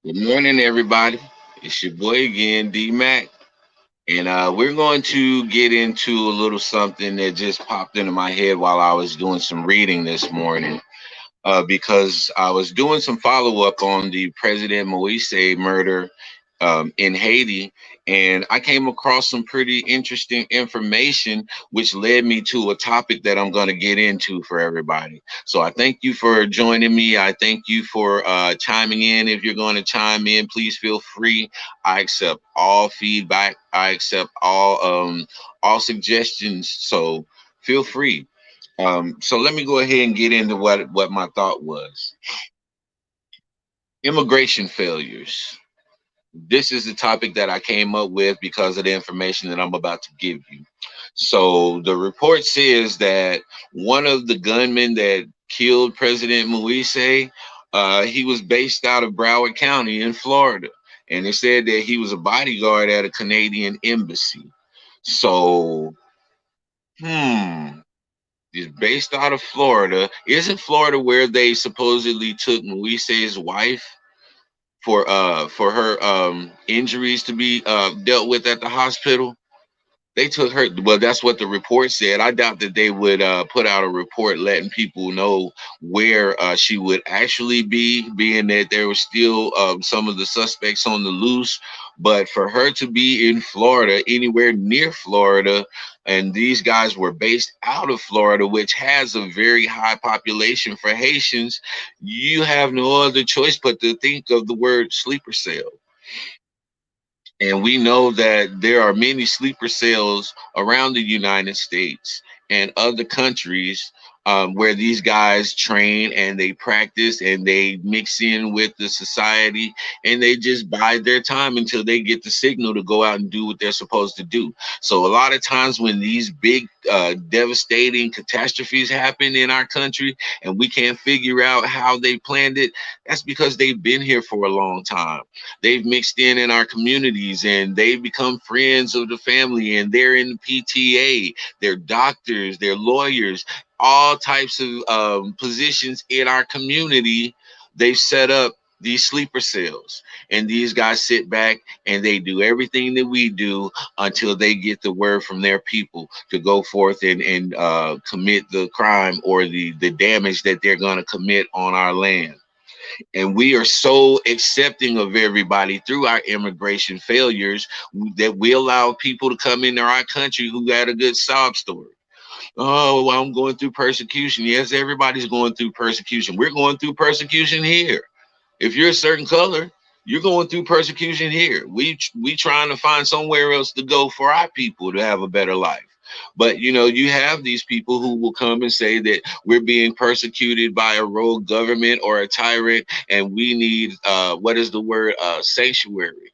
Good morning, everybody. It's your boy again, D Mac, and we're going to get into a little something that just popped into my head while I was doing some reading this morning. Because I was doing some follow up on the President Moise murder in Haiti, and I came across some pretty interesting information, which led me to a topic that I'm going to get into for everybody. So I thank you for joining me. I thank you for chiming in. If you're going to chime in, please feel free. I accept all feedback. I accept all suggestions. So feel free. So let me go ahead and get into what my thought was. Immigration failures. This is the topic that I came up with because of the information that I'm about to give you. So the report says that one of the gunmen that killed President Moise, he was based out of Broward County in Florida, and it said that he was a bodyguard at a Canadian embassy. So, hmm, is based out of Florida. Isn't Florida where they supposedly took Moise's wife for her injuries to be dealt with at the hospital? They took her. Well, that's what the report said. I doubt that they would put out a report letting people know where she would actually be, being that there were still some of the suspects on the loose. But for her to be in Florida, anywhere near Florida, and these guys were based out of Florida, which has a very high population for Haitians, you have no other choice but to think of the word sleeper cell. And we know that there are many sleeper cells around the United States and other countries where these guys train and they practice and they mix in with the society, and they just bide their time until they get the signal to go out and do what they're supposed to do. So, a lot of times when these big, devastating catastrophes happen in our country and we can't figure out how they planned it, that's because they've been here for a long time. They've mixed in our communities, and they've become friends of the family, and they're in the PTA, they're doctors, they're lawyers, all types of positions in our community. They've set up these sleeper cells, and these guys sit back and they do everything that we do until they get the word from their people to go forth and commit the crime or the damage that they're going to commit on our land. And we are so accepting of everybody through our immigration failures that we allow people to come into our country who got a good sob story. Oh, well, I'm going through persecution. Yes, everybody's going through persecution. We're going through persecution here. If you're a certain color, you're going through persecution here. We trying to find somewhere else to go for our people to have a better life. But you have these people who will come and say that we're being persecuted by a rogue government or a tyrant, and we need what is the word, sanctuary.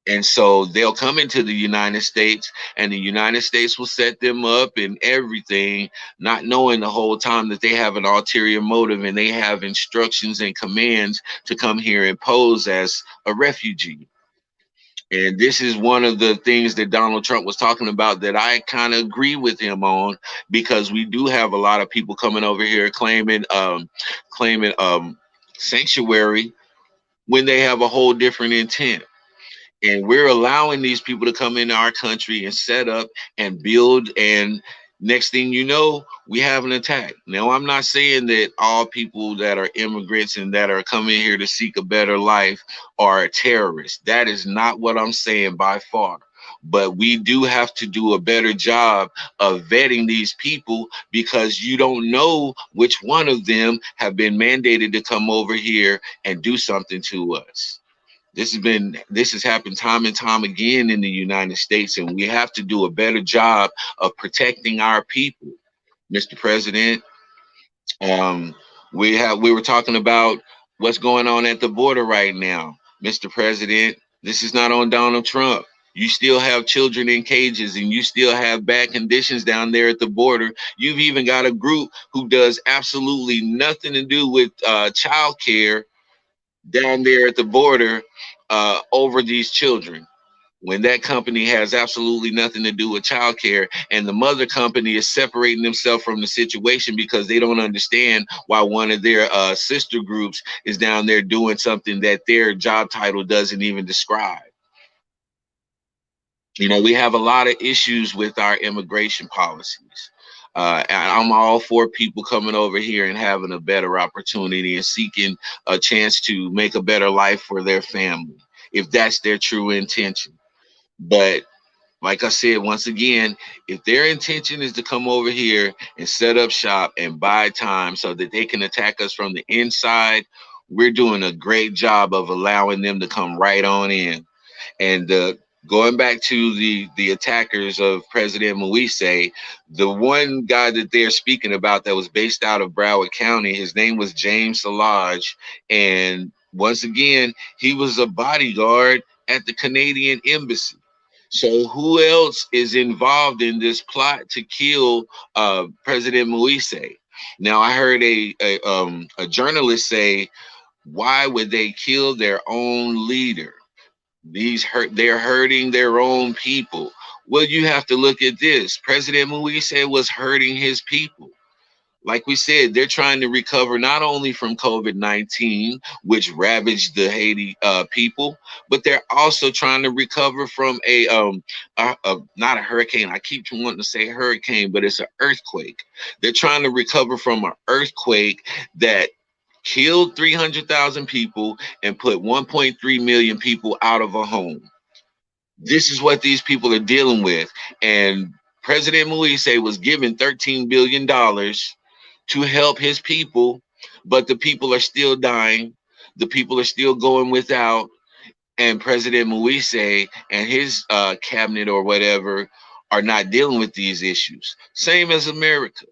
And so they'll come into the United States, and the United States will set them up and everything, not knowing the whole time that they have an ulterior motive and they have instructions and commands to come here and pose as a refugee. And this is one of the things that Donald Trump was talking about that I kind of agree with him on, because we do have a lot of people coming over here claiming sanctuary when they have a whole different intent. And we're allowing these people to come into our country and set up and build, and next thing you know, we have an attack. Now, I'm not saying that all people that are immigrants and that are coming here to seek a better life are terrorists. That is not what I'm saying by far. But we do have to do a better job of vetting these people, because you don't know which one of them have been mandated to come over here and do something to us. This has happened time and time again in the United States, and we have to do a better job of protecting our people, Mr. President. Um, we were talking about what's going on at the border right now, Mr. President. This is not on Donald Trump. You still have children in cages, and you still have bad conditions down there at the border. You've even got a group who does absolutely nothing to do with child care down there at the border over these children. when that company has absolutely nothing to do with childcare, and the mother company is separating themselves from the situation because they don't understand why one of their sister groups is down there doing something that their job title doesn't even describe. You know, we have a lot of issues with our immigration policies. And I'm all for people coming over here and having a better opportunity and seeking a chance to make a better life for their family, if that's their true intention. But like I said, once again, if their intention is to come over here and set up shop and buy time so that they can attack us from the inside, we're doing a great job of allowing them to come right on in. And going back to the attackers of President Moise, the one guy that they're speaking about that was based out of Broward County, his name was James Salage. And once again, he was a bodyguard at the Canadian Embassy. So who else is involved in this plot to kill President Moise? Now I heard a journalist say, why would they kill their own leader? They're hurting their own people. Well, you have to look at this. President Moise was hurting his people. Like we said, they're trying to recover not only from COVID-19, which ravaged the Haiti people, but they're also trying to recover from not a hurricane. I keep wanting to say hurricane, but it's an earthquake. They're trying to recover from an earthquake that killed 300,000 people and put 1.3 million people out of a home. This is what these people are dealing with. And President Moise was given $13 billion to help his people, but the people are still dying. The people are still going without. And President Moise and his cabinet or whatever are not dealing with these issues. Same as America.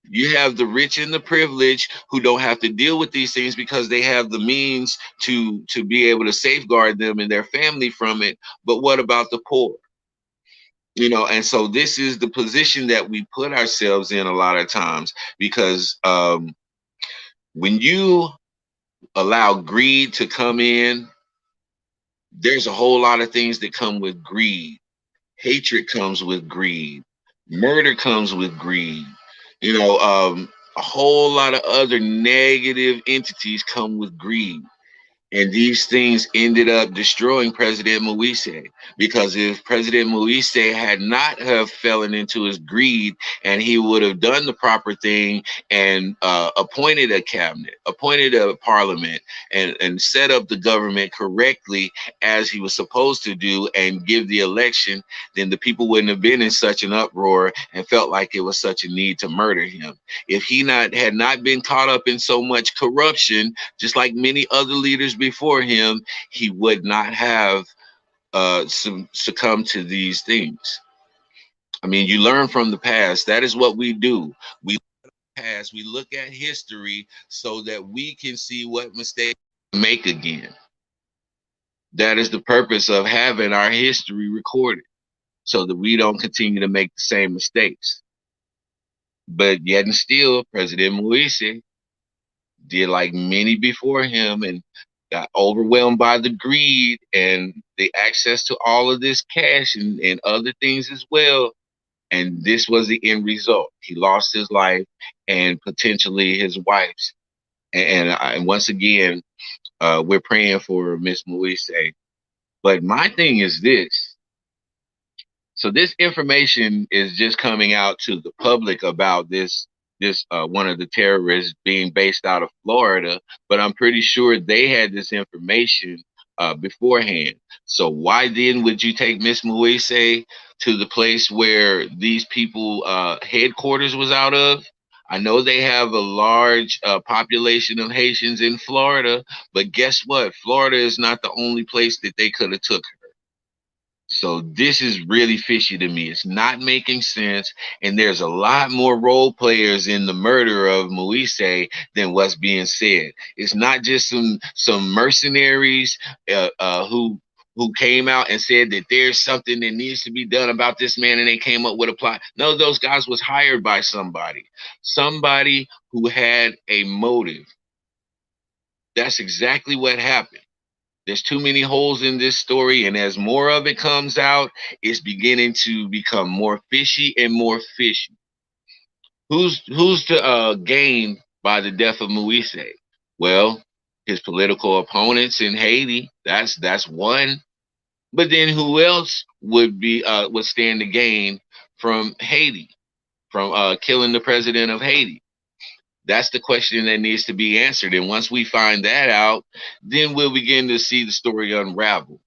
You have the rich and the privileged who don't have to deal with these things because they have the means to be able to safeguard them and their family from it. But what about the poor? You know, and so this is the position that we put ourselves in a lot of times because when you allow greed to come in, there's a whole lot of things that come with greed. Hatred comes with greed. Murder comes with greed. You know, a whole lot of other negative entities come with greed. And these things ended up destroying President Moise because if President Moise had not have fallen into his greed and he would have done the proper thing and appointed a cabinet, appointed a parliament, and set up the government correctly as he was supposed to do and give the election, then the people wouldn't have been in such an uproar and felt like it was such a need to murder him. If he had not been caught up in so much corruption, just like many other leaders before him, he would not have succumbed to these things. I mean, you learn from the past. That is what we do. We past, we look at history so that we can see what mistakes we make again. That is the purpose of having our history recorded so that we don't continue to make the same mistakes. But yet and still, President Moise did like many before him and got overwhelmed by the greed and the access to all of this cash and other things as well. And this was the end result. He lost his life and potentially his wife's. And once again, we're praying for Miss Moise. But my thing is this. So this information is just coming out to the public about this one of the terrorists being based out of Florida, but I'm pretty sure they had this information beforehand. So why then would you take Miss Moise to the place where these people headquarters was out of? I know they have a large population of Haitians in Florida, but guess what? Florida is not the only place that they could have took. So this is really fishy to me. It's not making sense, and there's a lot more role players in the murder of Moise than what's being said. It's not just some mercenaries who came out and said that there's something that needs to be done about this man, and they came up with a plot. No, those guys was hired by somebody who had a motive. That's exactly what happened. There's too many holes in this story, and as more of it comes out, it's beginning to become more fishy and more fishy. Who's to gain by the death of Moise? Well, his political opponents in Haiti. That's one. But then who else would stand to gain from Haiti, from killing the president of Haiti? That's the question that needs to be answered. And once we find that out, then we'll begin to see the story unravel.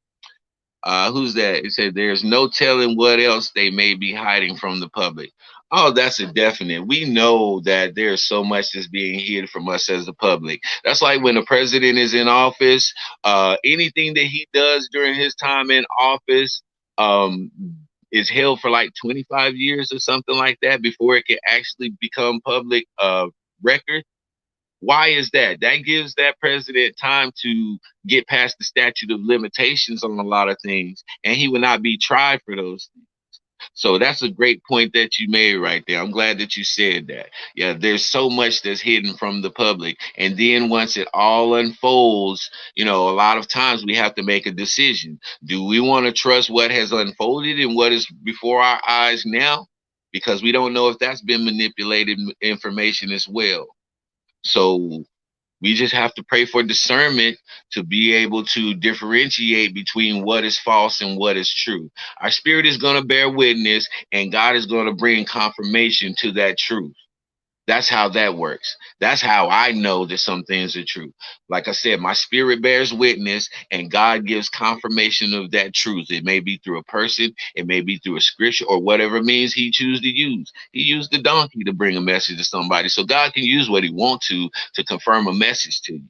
Who's that? It said there's no telling what else they may be hiding from the public. Oh, that's a definite. We know that there's so much that's being hid from us as the public. That's like when the president is in office, anything that he does during his time in office um, is held for like 25 years or something like that before it can actually become public record. Why is that? That gives that president time to get past the statute of limitations on a lot of things, and he would not be tried for those things. So that's a great point that you made right there. I'm glad that you said that. Yeah, there's so much that's hidden from the public. And then once it all unfolds, a lot of times we have to make a decision. Do we want to trust what has unfolded and what is before our eyes now? Because we don't know if that's been manipulated information as well. So we just have to pray for discernment to be able to differentiate between what is false and what is true. Our spirit is going to bear witness, and God is going to bring confirmation to that truth. That's how that works. That's how I know that some things are true. Like I said, my spirit bears witness, and God gives confirmation of that truth. It may be through a person, it may be through a scripture, or whatever means He chooses to use. He used the donkey to bring a message to somebody, so God can use what He wants to confirm a message to you.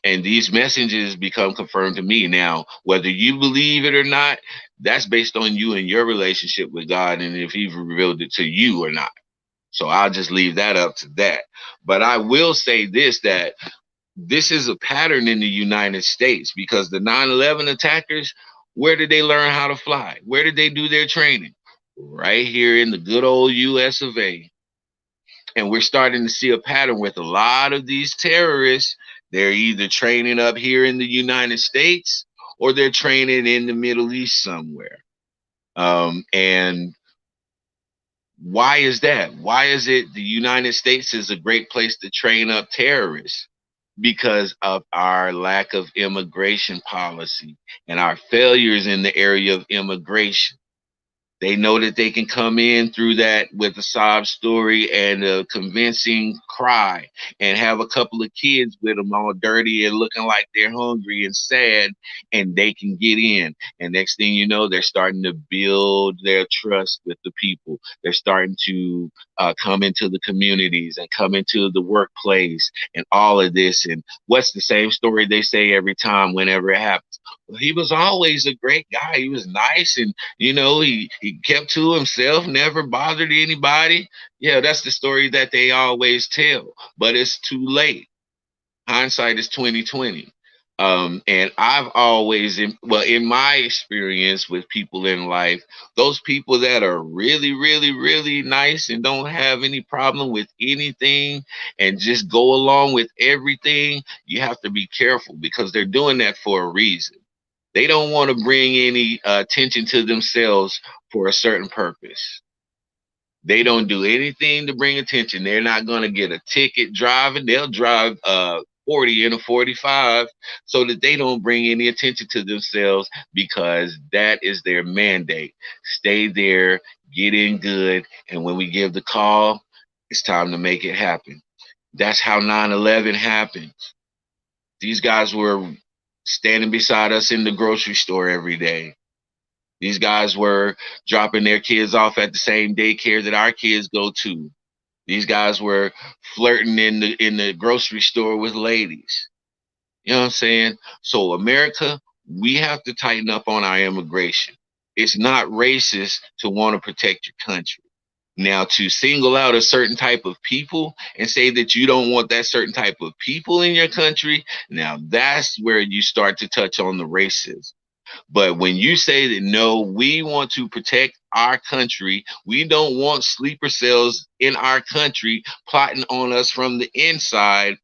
And these messages become confirmed to me. Now, whether you believe it or not, that's based on you and your relationship with God, and if He revealed it to you or not. So I'll just leave that up to that. But I will say this, that this is a pattern in the United States, because the 9/11 attackers, where did they learn how to fly? Where did they do their training? Right here in the good old US of A. And we're starting to see a pattern with a lot of these terrorists. They're either training up here in the United States, or they're training in the Middle East somewhere. And why is that? Why is it the United States is a great place to train up terrorists? Because of our lack of immigration policy and our failures in the area of immigration. They know that they can come in through that with a sob story and a convincing cry, and have a couple of kids with them all dirty and looking like they're hungry and sad, and they can get in. And next thing you know, they're starting to build their trust with the people. They're starting to come into the communities and come into the workplace and all of this. And what's the same story they say every time whenever it happens? Well, he was always a great guy. He was nice, and he kept to himself, never bothered anybody. Yeah, that's the story that they always tell, but it's too late. Hindsight is 2020. And I've always, in my experience with people in life, those people that are really, really, really nice and don't have any problem with anything and just go along with everything, you have to be careful, because they're doing that for a reason. They don't want to bring any attention to themselves for a certain purpose. They don't do anything to bring attention. They're not going to get a ticket driving. They'll drive 40 in a 45 so that they don't bring any attention to themselves, because that is their mandate. Stay there, get in good, and when we give the call, it's time to make it happen. That's how 9/11 happened. These guys were standing beside us in the grocery store every day. These guys were dropping their kids off at the same daycare that our kids go to. These guys were flirting in the grocery store with ladies. You know what I'm saying? So America, we have to tighten up on our immigration. It's not racist to want to protect your country. Now, to single out a certain type of people and say that you don't want that certain type of people in your country, now that's where you start to touch on the racism. But when you say that, no, we want to protect our country, we don't want sleeper cells in our country plotting on us from the inside,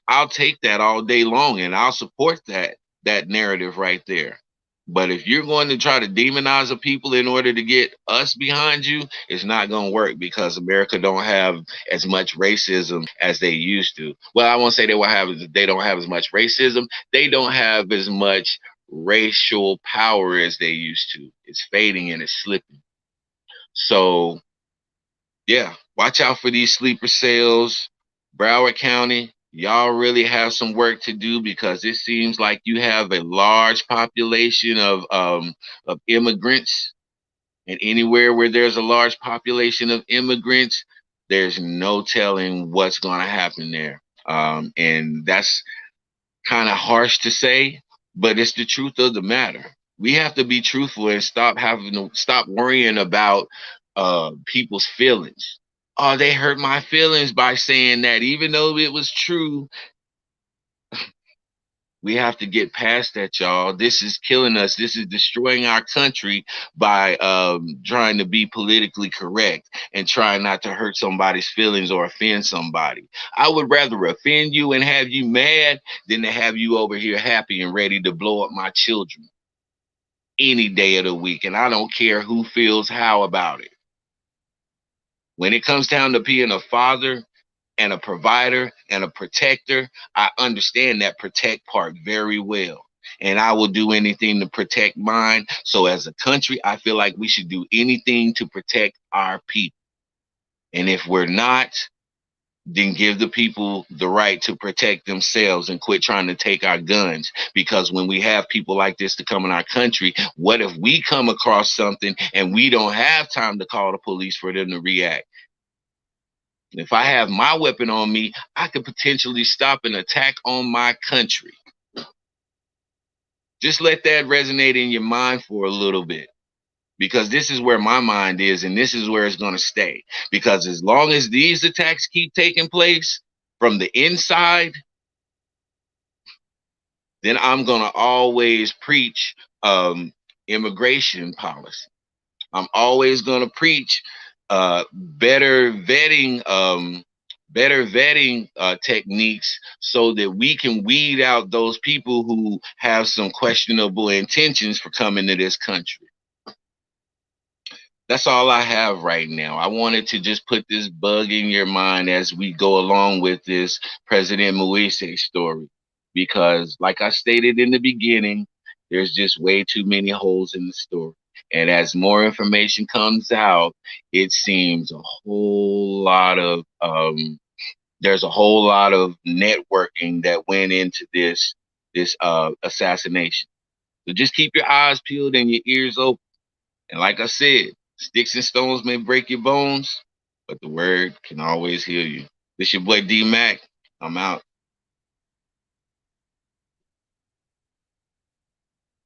I'll take that all day long, and I'll support that. that narrative right there. But if you're going to try to demonize the people in order to get us behind you, it's not going to work because America don't have as much racism as they used to. Well, I won't say they don't have as much racism. They don't have as much racial power as they used to. It's fading and it's slipping. So yeah, watch out for these sleeper cells. Broward County, y'all really have some work to do because it seems like you have a large population of immigrants, and anywhere where there's a large population of immigrants, there's no telling what's going to happen there. And that's kind of harsh to say, but it's the truth of the matter. We have to be truthful and stop worrying about people's feelings. Oh, they hurt my feelings by saying that, even though it was true. We have to get past that, y'all. This is killing us. This is destroying our country by trying to be politically correct and trying not to hurt somebody's feelings or offend somebody. I would rather offend you and have you mad than to have you over here happy and ready to blow up my children any day of the week. And I don't care who feels how about it. When it comes down to being a father and a provider and a protector, I understand that protect part very well. And I will do anything to protect mine. So as a country, I feel like we should do anything to protect our people. And if we're not, then give the people the right to protect themselves and quit trying to take our guns. Because when we have people like this to come in our country, what if we come across something and we don't have time to call the police for them to react? If I have my weapon on me, I could potentially stop an attack on my country. Just let that resonate in your mind for a little bit, because this is where my mind is and this is where it's going to stay. Because as long as these attacks keep taking place from the inside, then I'm going to always preach immigration policy. I'm always going to preach better vetting techniques so that we can weed out those people who have some questionable intentions for coming to this country. That's all I have right now. I wanted to just put this bug in your mind as we go along with this President Moise story, because like I stated in the beginning, there's just way too many holes in the story. And as more information comes out, it seems there's a whole lot of networking that went into this assassination. So just keep your eyes peeled and your ears open. And like I said, sticks and stones may break your bones, but the word can always heal you. This your boy D Mac. I'm out.